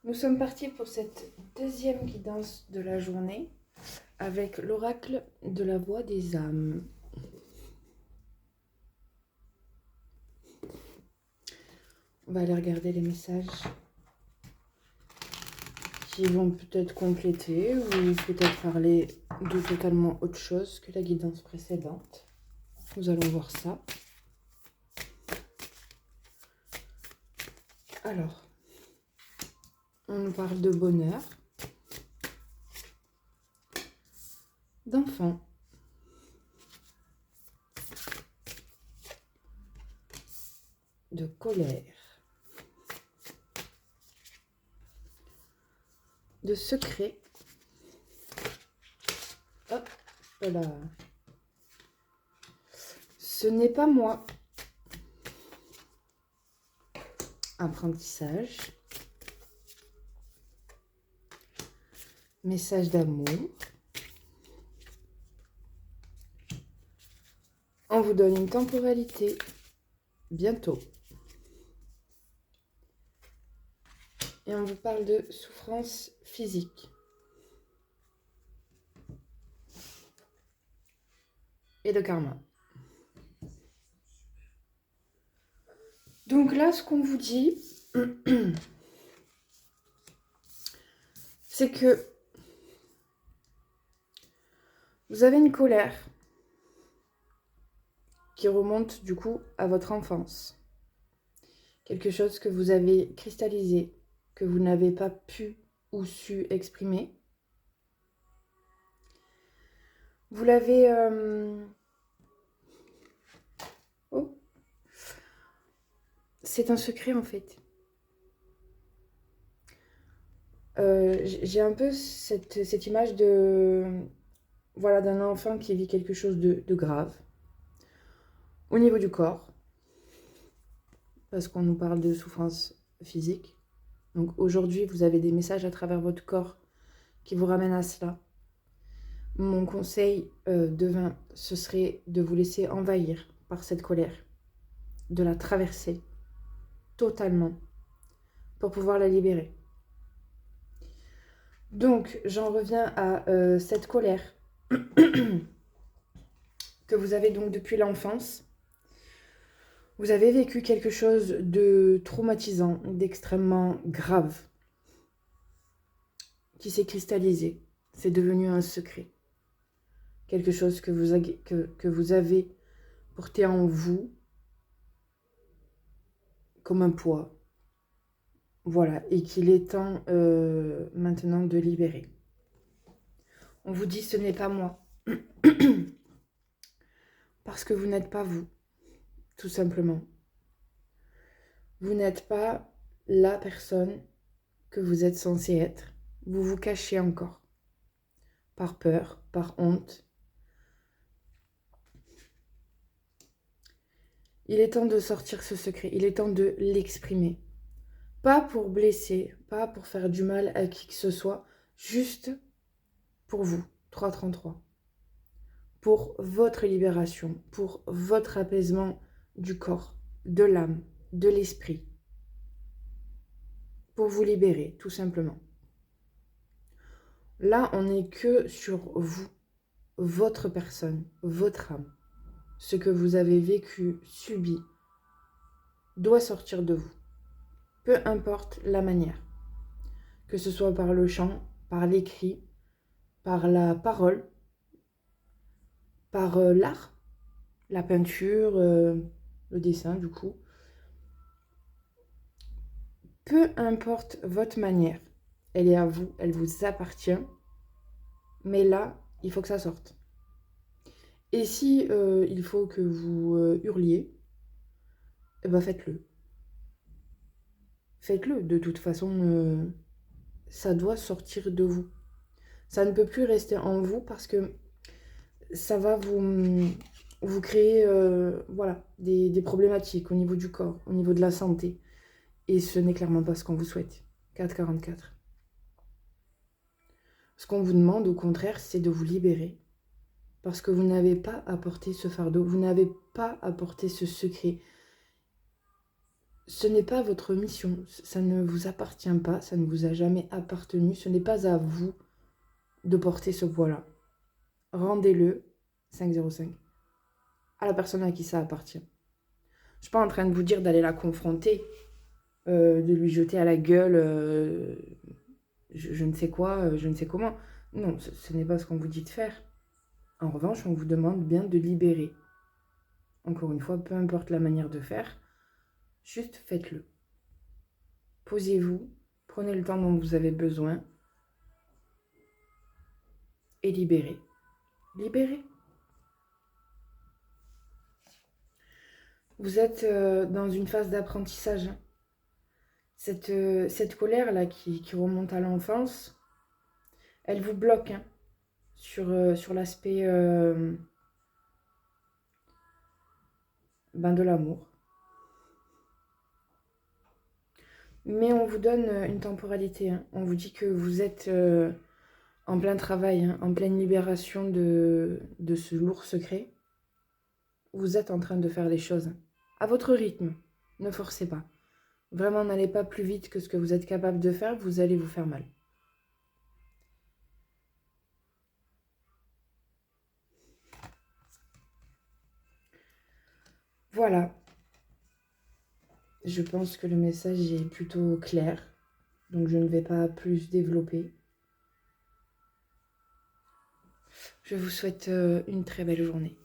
Nous sommes partis pour cette deuxième guidance de la journée avec l'oracle de la voix des âmes. On va aller regarder les messages qui vont peut-être compléter ou peut-être parler de totalement autre chose que la guidance précédente. Nous allons voir ça. Alors, on nous parle de bonheur, d'enfant, de colère, de secret. Hop là. Ce n'est pas moi. Apprentissage. Message d'amour. On vous donne une temporalité. Bientôt. Et on vous parle de souffrance physique. Et de karma. Donc là, ce qu'on vous dit, c'est que vous avez une colère qui remonte du coup à votre enfance. Quelque chose que vous avez cristallisé, que vous n'avez pas pu ou su exprimer. Vous l'avez... Oh. C'est un secret en fait. J'ai un peu cette image de... Voilà, d'un enfant qui vit quelque chose de grave. Au niveau du corps. Parce qu'on nous parle de souffrance physique. Donc aujourd'hui, vous avez des messages à travers votre corps qui vous ramènent à cela. Mon conseil devin, ce serait de vous laisser envahir par cette colère, de la traverser totalement pour pouvoir la libérer. Donc, j'en reviens à cette colère que vous avez donc depuis l'enfance. Vous avez vécu quelque chose de traumatisant, d'extrêmement grave, qui s'est cristallisé. C'est devenu un secret. Quelque chose que vous avez porté en vous comme un poids. Voilà, et qu'il est temps maintenant de libérer. On vous dit ce n'est pas moi. Parce que vous n'êtes pas vous, tout simplement. Vous n'êtes pas la personne que vous êtes censé être. Vous vous cachez encore. Par peur, par honte. Il est temps de sortir ce secret. Il est temps de l'exprimer. Pas pour blesser, pas pour faire du mal à qui que ce soit. Juste pour vous. 333. Pour votre libération. Pour votre apaisement du corps, de l'âme, de l'esprit. Pour vous libérer, tout simplement. Là, on n'est que sur vous, votre personne, votre âme. Ce que vous avez vécu, subi, doit sortir de vous. Peu importe la manière. Que ce soit par le chant, par l'écrit, par la parole, par l'art, la peinture, le dessin du coup. Peu importe votre manière, elle est à vous, elle vous appartient. Mais là, il faut que ça sorte. Et si il faut que vous hurliez, eh ben faites-le. Faites-le. De toute façon, ça doit sortir de vous. Ça ne peut plus rester en vous parce que ça va vous créer voilà, des problématiques au niveau du corps, au niveau de la santé. Et ce n'est clairement pas ce qu'on vous souhaite. 444. Ce qu'on vous demande, au contraire, c'est de vous libérer. Parce que vous n'avez pas apporté ce fardeau, vous n'avez pas apporté ce secret. Ce n'est pas votre mission, ça ne vous appartient pas, ça ne vous a jamais appartenu, ce n'est pas à vous de porter ce poids-là. Rendez-le, 505, à la personne à qui ça appartient. Je ne suis pas en train de vous dire d'aller la confronter, de lui jeter à la gueule je ne sais quoi, je ne sais comment. Non, ce n'est pas ce qu'on vous dit de faire. En revanche, on vous demande bien de libérer. Encore une fois, peu importe la manière de faire, juste faites-le. Posez-vous, prenez le temps dont vous avez besoin et libérez. Libérez. Vous êtes dans une phase d'apprentissage. Cette colère-là qui remonte à l'enfance, elle vous bloque sur l'aspect de l'amour. Mais on vous donne une temporalité. On vous dit que vous êtes en plein travail, en pleine libération de ce lourd secret. Vous êtes en train de faire les choses à votre rythme. Ne forcez pas. Vraiment, n'allez pas plus vite que ce que vous êtes capable de faire, vous allez vous faire mal. Voilà. Je pense que le message est plutôt clair, donc je ne vais pas plus développer. Je vous souhaite une très belle journée.